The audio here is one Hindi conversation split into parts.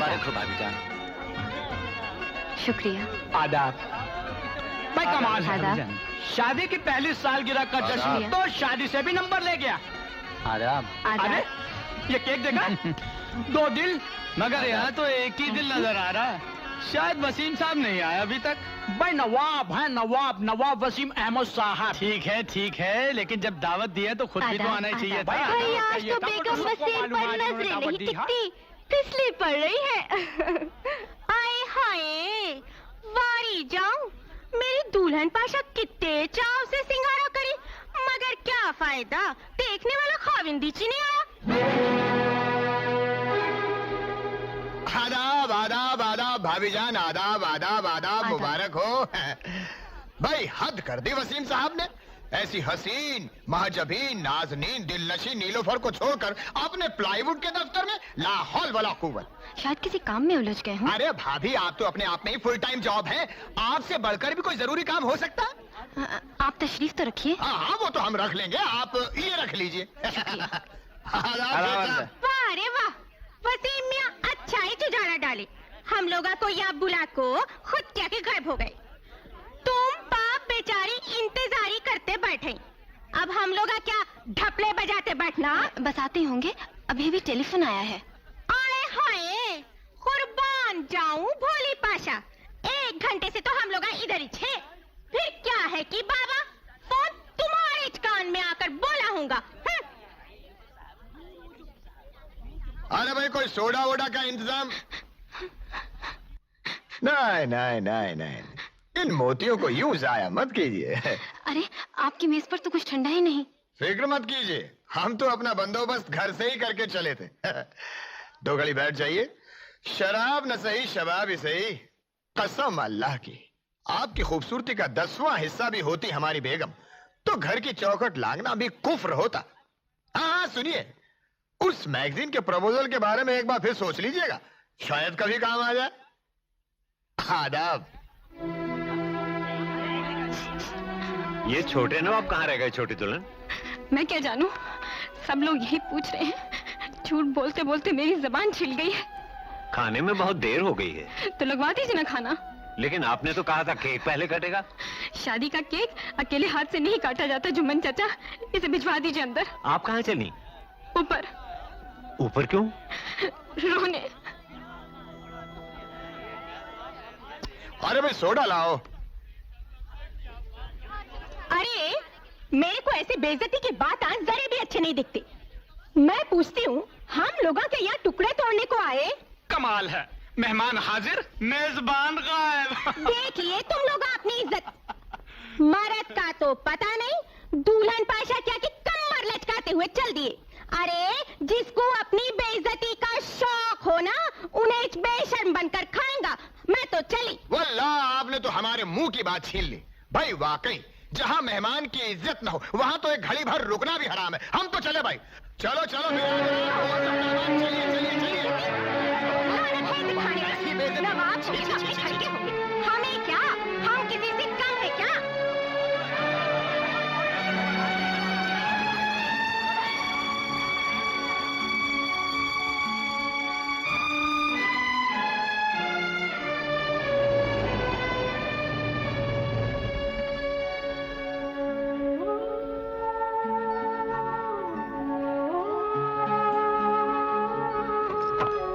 मुबारक हो भाभी जान। शुक्रिया। आदाब। भाई कमाल है, आदाब। शादी की पहली सालगिरह का जश्न तो शादी से भी नंबर ले गया। आदाब। अरे ये केक देखा? 2 दिल, मगर यहाँ तो एक ही दिल नजर आ रहा है। शायद वसीम साहब नहीं आया अभी तक। भाई नवाब है, नवाब वसीम अहमद साहब। ठीक है, लेकिन जब दावत दी है तो खुद भी तो आना ही चाहिए था। भाई आज तो बेगम वसीम पर नजरें नहीं टिकती, फिसली पड़ रही है। आए हाय, वारी जाऊं, मेरी दुल्हन पाशा कितने चाव से सिंगारा करी, मगर क्या फायदा, देखने वाला खाविंदीची नहीं आया। आदाब भाभी जान, आदाब मुबारक हो। भाई हद कर दी वसीम साहब ने। ऐसी हसीन, महजबीन, नाजनीन, दिलनशी नीलोफर को छोड़कर अपने प्लाईवुड के दफ्तर में ला हौल वला कुव्वत। शायद किसी काम में उलझ गए हों। अरे भाभी, आप तो अपने आप में ही फुल टाइम जॉब है। आपसे बढ़कर भी कोई जरूरी काम हो सकता है? आप तशरीफ तो रखिए। हाँ, वो तो हम रख लेंगे, आप ये रख लीजिए। वाह रे वाह, वसीम मियां अच्छा ही जुगाड़ डाले। हम लोगा को या बुला को खुद क्या के गायब हो गए। तुम बाप बेचारी इंतजारी करते बैठे, अब हम लोगा क्या ढपले बजाते बैठना? बस आते होंगे, अभी भी टेलीफोन आया है। आए हाय, कुर्बान जाऊं भोली पाशा, 1 घंटे से तो हम लोग इधर ही थे। फिर क्या है कि बाबा फोन तुम्हारे कान में आकर बोला हूँगा। अरे भाई, कोई सोडा वोडा का इंतजाम? नहीं, इन मोतियों को यूं जाया मत कीजिए। अरे आपकी मेज पर तो कुछ ठंडा ही नहीं। फिक्र मत कीजिए, हम तो अपना बंदोबस्त घर से ही करके चले थे। 2 घड़ी बैठ जाइए। शराब न सही, शबाब ही सही। कसम अल्लाह की, आपकी खूबसूरती का 10वां हिस्सा भी होती हमारी बेगम तो घर की चौखट लांघना भी कुफ्र होता। हाँ सुनिए, उस मैगजीन के प्रपोजल के बारे में एक बार फिर सोच लीजिएगा, शायद कभी काम आ जाए। आदाब। ये छोटे नवाब कहाँ रह गए छोटी दुल्हन? मैं क्या जानूं, सब लोग यही पूछ रहे हैं। झूठ बोलते बोलते मेरी जबान छिल गई है। खाने में बहुत देर हो गई है। तो लगवा दीजिए ना खाना। लेकिन आपने तो कहा था केक पहले कटेगा। शादी का केक अकेले हाथ से नहीं काटा जाता जुम्मन चाचा, इसे भिजवा दीजिए अंदर। आप कहाँ चली? ऊपर। ऊपर क्यों? रोने। अरे भाई सोडा लाओ। अरे मेरे को ऐसे बेइज्जती की बात आज जरे भी अच्छे नहीं दिखती। मैं पूछती हूँ, हम लोगों के यहाँ टुकड़े तोड़ने को आए? कमाल है, मेहमान हाजिर, मेजबान गायब। देखिए तुम लोग अपनी इज्जत। मर्द का तो पता नहीं, दूल्हन पाशा क्या कि कमर लचकाते हुए चल दिए। अरे जिसको अपनी बेइज्जती का शौक हो ना, उन्हें बेशर्म बनकर खाएगा। मैं तो चली। वल्लाह, आपने तो हमारे मुंह की बात छीन ली। भाई वाकई, जहाँ मेहमान की इज्जत न हो वहाँ तो एक घड़ी भर रुकना भी हराम है। हम तो चले भाई, चलो चलो। नवाब शरीफ अपने घर के होंगे, हमें क्या? हम किसी से कम है क्या?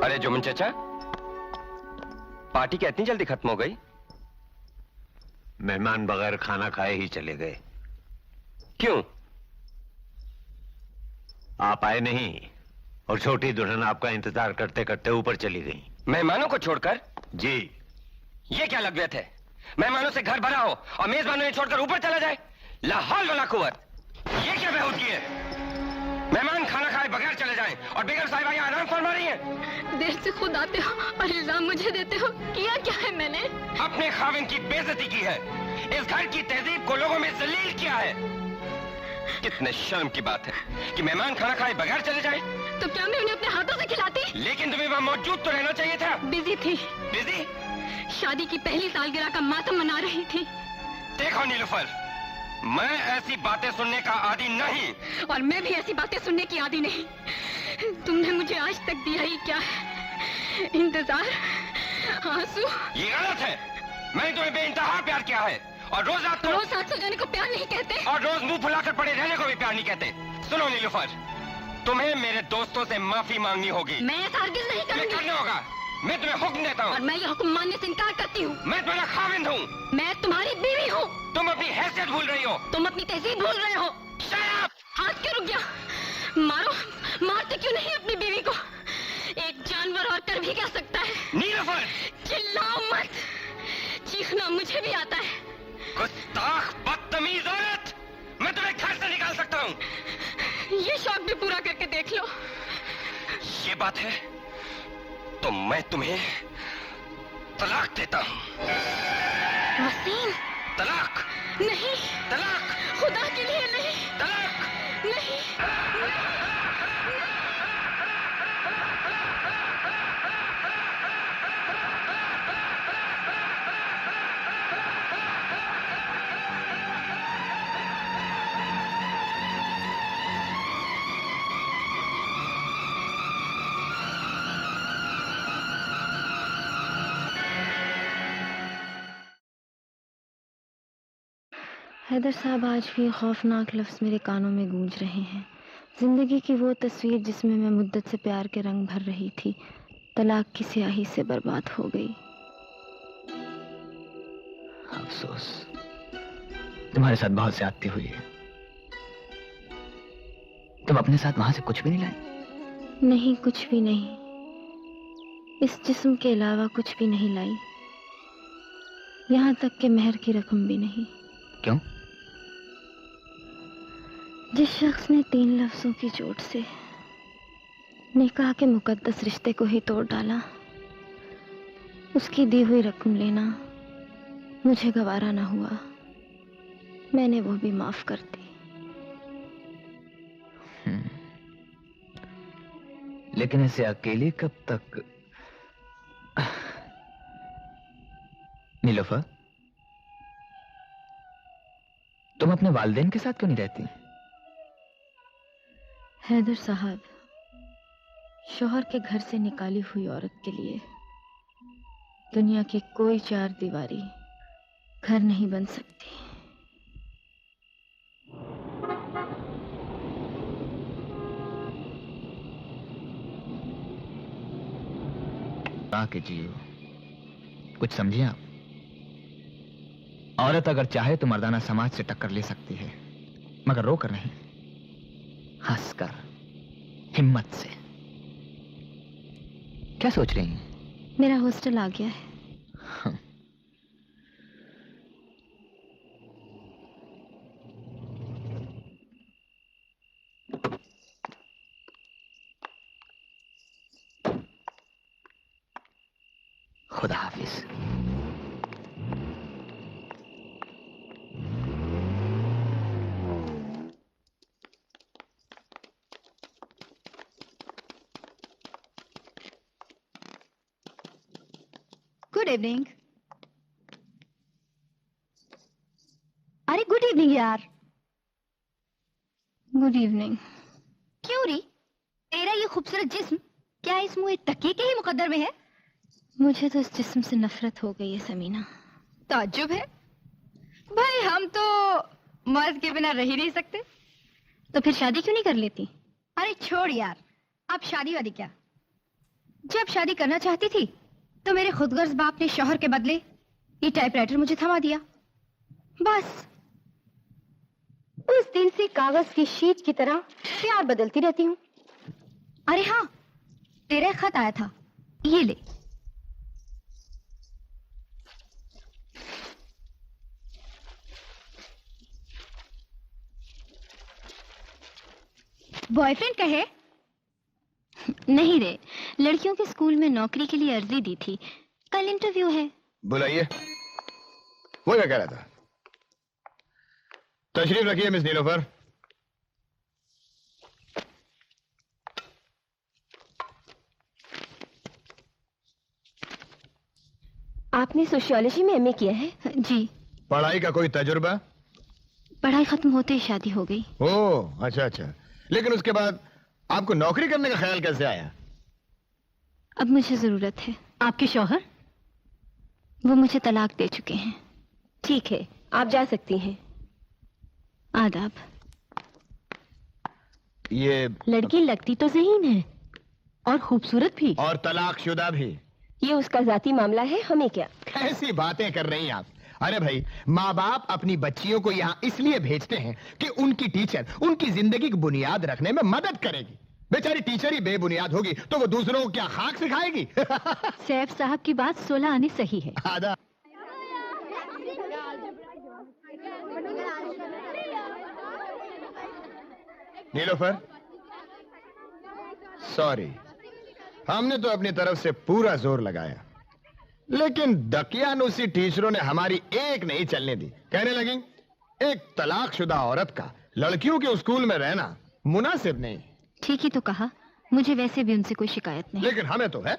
अरे जुम्मन चाचा, पार्टी क्या इतनी जल्दी खत्म हो गई? मेहमान बगैर खाना खाए ही चले गए। क्यों? आप आए नहीं और छोटी दुल्हन आपका इंतजार करते करते ऊपर चली गई। मेहमानों को छोड़कर? जी। ये क्या लगवियत है? मेहमानों से घर भरा हो और मेजबानों ने छोड़कर ऊपर चला जाए? लाहौल वला कुव्वत, ये क्या बेहूदगी है? मेहमान खाना खाए बगैर चले जाएं और बेगम साहिबा यहाँ आराम फरमा रही हैं। देर से खुद आते हो और इल्जाम मुझे देते हो। किया क्या है मैंने? अपने खाविन की बेइज्जती की है, इस घर की तहजीब को लोगों में जलील किया है। कितने शर्म की बात है कि मेहमान खाना खाए बगैर चले जाए। तो क्या मैं उन्हें अपने हाथों से खिलाती? लेकिन तुम्हें वहाँ मौजूद तो रहना चाहिए था। बिजी थी। बिजी? शादी की पहली सालगिरह का मातम मना रही थी। देखो नीलूफर, मैं ऐसी बातें सुनने का आदी नहीं। और मैं भी ऐसी बातें सुनने की आदी नहीं। तुमने मुझे आज तक दिया ही क्या है? इंतजार, आंसू। ये गलत है। मैंने तुम्हें बेइंतहा प्यार किया है और रोज रात को रोज साथ सो जाने को प्यार नहीं कहते। और रोज मुंह फुलाकर पड़े रहने को भी प्यार नहीं कहते। सुनो नीलूफर, तुम्हें मेरे दोस्तों से माफी मांगनी होगी। मैं ऐसा हरगिज़ नहीं तुम्हें करूंगी। करना होगा। मैं तुम्हें हुक्म देता और हूँ। मैं ये हुक्म मानने से इनकार करती हूँ। मैं तुम्हारा खाविंद हूँ। मैं तुम्हारी बीवी हूँ। तुम अपनी हैसियत भूल रही हो। तुम अपनी तहजीब भूल रहे हो। Shut up! हाथ क्यों रुक गया? मारो, मारते क्यों नहीं अपनी बीवी को? एक जानवर और कर भी क्या सकता है? नीलूफर! चिल्लाओ मत, चीखना मुझे भी आता है। गुस्ताख बदतमीज औरत! मैं तुम्हें घर से निकाल सकता हूँ। ये शौक भी पूरा करके देख लो। ये बात है तो मैं तुम्हें तलाक देता हूँ। वसीम, तलाक! नहीं, तलाक! खुदा के लिए नहीं, तलाक! नहीं। हैदर साहब, आज भी खौफनाक लफ्ज़ मेरे कानों में गूंज रहे हैं। जिंदगी की वो तस्वीर जिसमें मैं मुद्दत से प्यार के रंग भर रही थी, तलाक की स्याही से बर्बाद हो गई। अफसोस, तुम्हारे साथ बहुत ज्यादती हुई है। तुम अपने साथ वहां से कुछ भी नहीं लाई? नहीं, कुछ भी नहीं। इस जिस्म के अलावा कुछ भी नहीं लाई, यहाँ तक कि मेहर की रकम भी नहीं। क्यों? जिस शख्स ने 3 लफ्जों की चोट से निकाह के मुकद्दस रिश्ते को ही तोड़ डाला, उसकी दी हुई रकम लेना मुझे गवारा ना हुआ। मैंने वो भी माफ कर दी। लेकिन इसे अकेली कब तक? नीलोफर, तुम अपने वालिदैन के साथ क्यों नहीं रहती? हैदर साहब, शौहर के घर से निकाली हुई औरत के लिए दुनिया की कोई 4 दीवारी घर नहीं बन सकती। के जियो, कुछ समझिए आप? औरत अगर चाहे तो मर्दाना समाज से टक्कर ले सकती है, मगर रोकर नहीं, हंसकर, हिम्मत से। क्या सोच रही हैं? मेरा हॉस्टल आ गया है। खुदा हाफिज। Good evening. अरे गुड इवनिंग यार। Good evening. क्यों री, तेरा ये खूबसूरत जिस्म क्या इस मुँह तकिए के ही मुकद्दर में है? मुझे तो इस जिस्म से नफरत हो गई है समीना। ताज्जुब है भाई, हम तो मर्द के बिना रह ही नहीं सकते। तो फिर शादी क्यों नहीं कर लेती? अरे छोड़ यार, अब शादी वादी क्या। जब शादी करना चाहती थी तो मेरे खुदगर्ज बाप ने शौहर के बदले ये टाइपराइटर मुझे थमा दिया। बस उस दिन से कागज की शीट की तरह प्यार बदलती रहती हूँ। अरे हाँ, तेरा एक खत आया था, ये ले। बॉयफ्रेंड का है? नहीं रे, लड़कियों के स्कूल में नौकरी के लिए अर्जी दी थी, कल इंटरव्यू है। बुलाइए। वो क्या कह रहा था? तशरीफ रखिए मिस नीलोफर। आपने सोशियोलॉजी में एमए किया है? जी। पढ़ाई का कोई तजुर्बा? पढ़ाई खत्म होते ही शादी हो गई। ओह अच्छा अच्छा, लेकिन उसके बाद आपको नौकरी करने का ख्याल कैसे आया? अब मुझे जरूरत है। आपके शौहर? वो मुझे तलाक दे चुके हैं। ठीक है, आप जा सकती हैं। आदाब। ये लड़की लगती तो ज़हीन है और खूबसूरत भी। और तलाकशुदा भी। ये उसका जाती मामला है, हमें क्या। कैसी बातें कर रही हैं आप? अरे भाई, माँ बाप अपनी बच्चियों को यहाँ इसलिए भेजते हैं कि उनकी टीचर उनकी जिंदगी की बुनियाद रखने में मदद करेगी। बेचारी टीचर ही बेबुनियाद होगी तो वो दूसरों को क्या खाक सिखाएगी? सैफ साहब की बात 16 आने सही है। आदा नीलोफर, सॉरी, हमने तो अपनी तरफ से पूरा जोर लगाया, लेकिन दकियानुसी टीचरों ने हमारी एक नहीं चलने दी। कहने लगी एक तलाकशुदा औरत का लड़कियों के स्कूल में रहना मुनासिब नहीं। ठीक ही तो कहा, मुझे वैसे भी उनसे कोई शिकायत नहीं। लेकिन हमें तो है।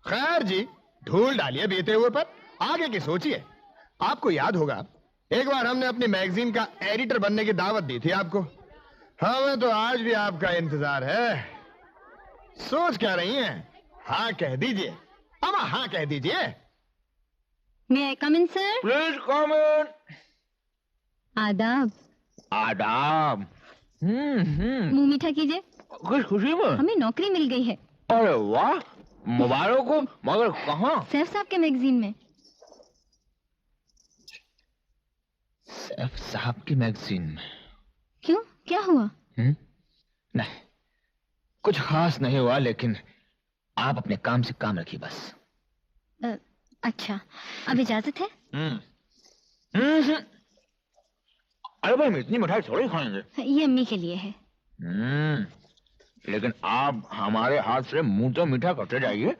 खैर जी, धूल डालिए बीते हुए पर, आगे की सोचिए। आपको याद होगा एक बार हमने अपनी मैगजीन का एडिटर बनने की दावत दी थी आपको। हमें तो आज भी आपका इंतजार है। सोच क्या रही हैं? हाँ कह दीजिए, अब हाँ कह दीजिए। मे आई कम इन सर? प्लीज कम इन। आदाब। आदाब। मुंह मीठा कीजिए, किस खुशी में? हमें नौकरी मिल गई है। अरे वाह, मुबारक हो। मगर कहाँ? सैफ साहब के मैगजीन में। सैफ साहब की मैगजीन में? क्यों, क्या हुआ? नहीं, कुछ खास नहीं हुआ, लेकिन आप अपने काम से काम रखिए बस। अच्छा, अब इजाजत है? अरे भाई, इतनी मिठाई थोड़ी खाएंगे। ये अम्मी के लिए है। लेकिन आप हमारे हाथ से मुंह तो मीठा करते जाइए।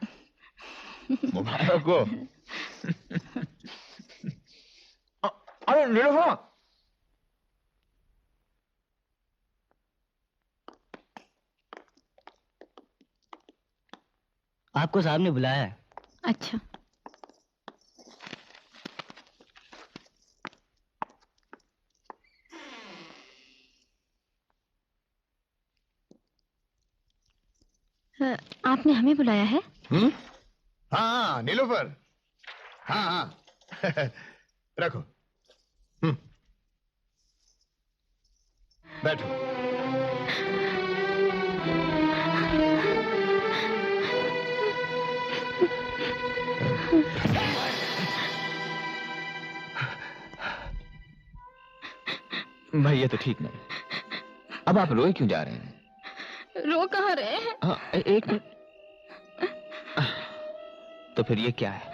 मुबारक हो। अरे नीलोफर, आपको साहब ने बुलाया है। अच्छा। आपने हमें बुलाया है? हाँ नीलोफर, हाँ हाँ। रखो। बैठो। भाई ये तो ठीक नहीं। अब आप रोए क्यों जा रहे हैं? रो कहाँ रहे हैं? हाँ, एक मिनट। तो फिर ये क्या है?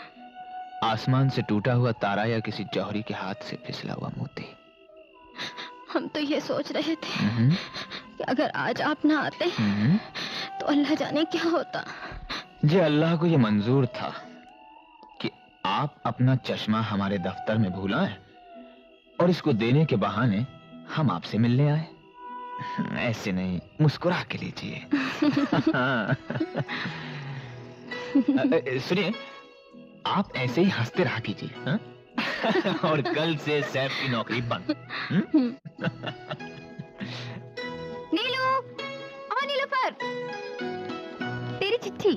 आसमान से टूटा हुआ तारा या किसी जौहरी के हाथ से फिसला हुआ मोती? हम तो ये सोच रहे थे कि अगर आज आप ना आते तो अल्लाह जाने क्या होता। जी, अल्लाह को ये मंजूर था कि आप अपना चश्मा हमारे दफ्तर में भूलाएं और इसको देने के बहाने हम आपसे मिलने आए। ऐसे नहीं, मुस्कुरा के लीजिए। सुनिए, आप ऐसे ही हंसते रहा कीजिए, हाँ? और कल से सैफ की नौकरी बंद। नीलू, ओ नीलूफर, तेरी चिट्ठी।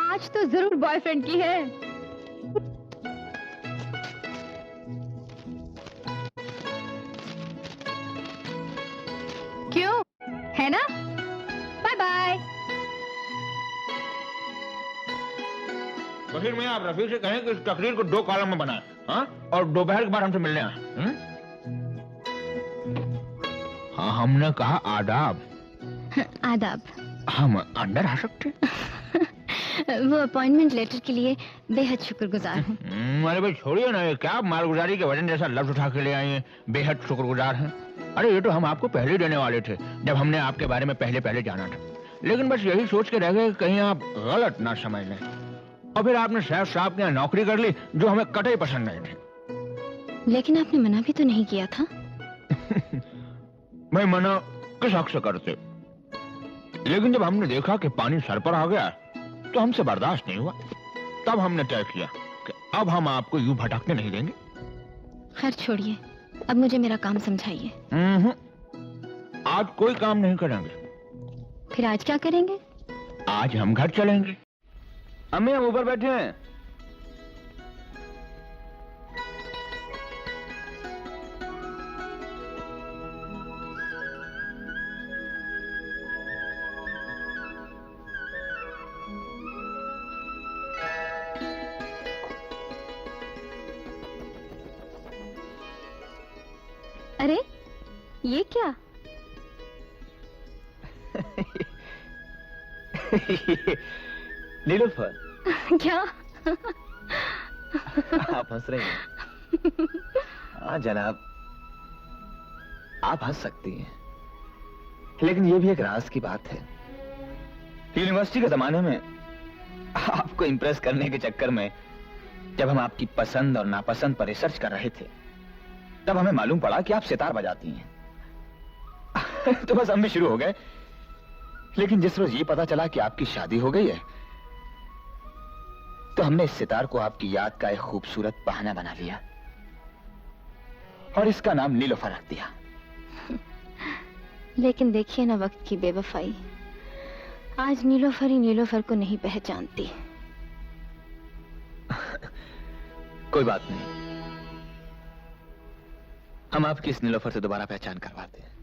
आज तो जरूर बॉयफ्रेंड की है। क्यों, है ना? Bye bye. बशीर मियां, आप रफीक से कहें कि इस तकरीर को 2 कॉलम में बनाएं, हाँ? और दोपहर के बाद हमसे मिलने आए। हाँ, हमने कहा आदाब। आदाब। हम अंदर आ सकते? वो अपॉइंटमेंट लेटर के लिए बेहद शुक्रगुजार हूँ। अरे भाई छोड़िए ना, ये क्या मालगुजारी के वजन जैसा लफ्ज उठा के ले आए हैं, बेहद शुक्रगुजार हैं। अरे ये तो हम आपको पहले ही देने वाले थे जब हमने आपके बारे में पहले जाना था, लेकिन बस यही सोच के रह गए कहीं आप गलत ना समझ लें। और फिर आपने सैफ साहब के यहाँ नौकरी कर ली जो हमें कतई पसंद नहीं थी। लेकिन आपने मना भी तो नहीं किया था। भाई मना किस हक से करते, लेकिन जब हमने देखा कि पानी सर पर आ गया तो हमसे बर्दाश्त नहीं हुआ। तब हमने तय किया कि अब हम आपको यूं भटकने नहीं देंगे। खैर छोड़िए, अब मुझे मेरा काम समझाइए। आज कोई काम नहीं करेंगे। फिर आज क्या करेंगे? आज हम घर चलेंगे। अम्मी हम ऊपर बैठे हैं। अरे ये क्या? नीलूफर। क्या? आप हंस रही हैं। हाँ जनाब, आप हंस सकती हैं, लेकिन ये भी एक राज की बात है। यूनिवर्सिटी के जमाने में आपको इंप्रेस करने के चक्कर में जब हम आपकी पसंद और नापसंद पर रिसर्च कर रहे थे, तब हमें मालूम पड़ा कि आप सितार बजाती हैं। तो बस हम भी शुरू हो गए। लेकिन जिस रोज ये पता चला कि आपकी शादी हो गई है, तो हमने इस सितार को आपकी याद का एक खूबसूरत बहाना बना लिया और इसका नाम नीलोफर रख दिया। लेकिन देखिए ना वक्त की बेवफाई। आज नीलोफर ही नीलोफर को नहीं पहचानती। कोई बात नहीं, हम आपकी इस नीलोफर से दोबारा पहचान करवाते हैं।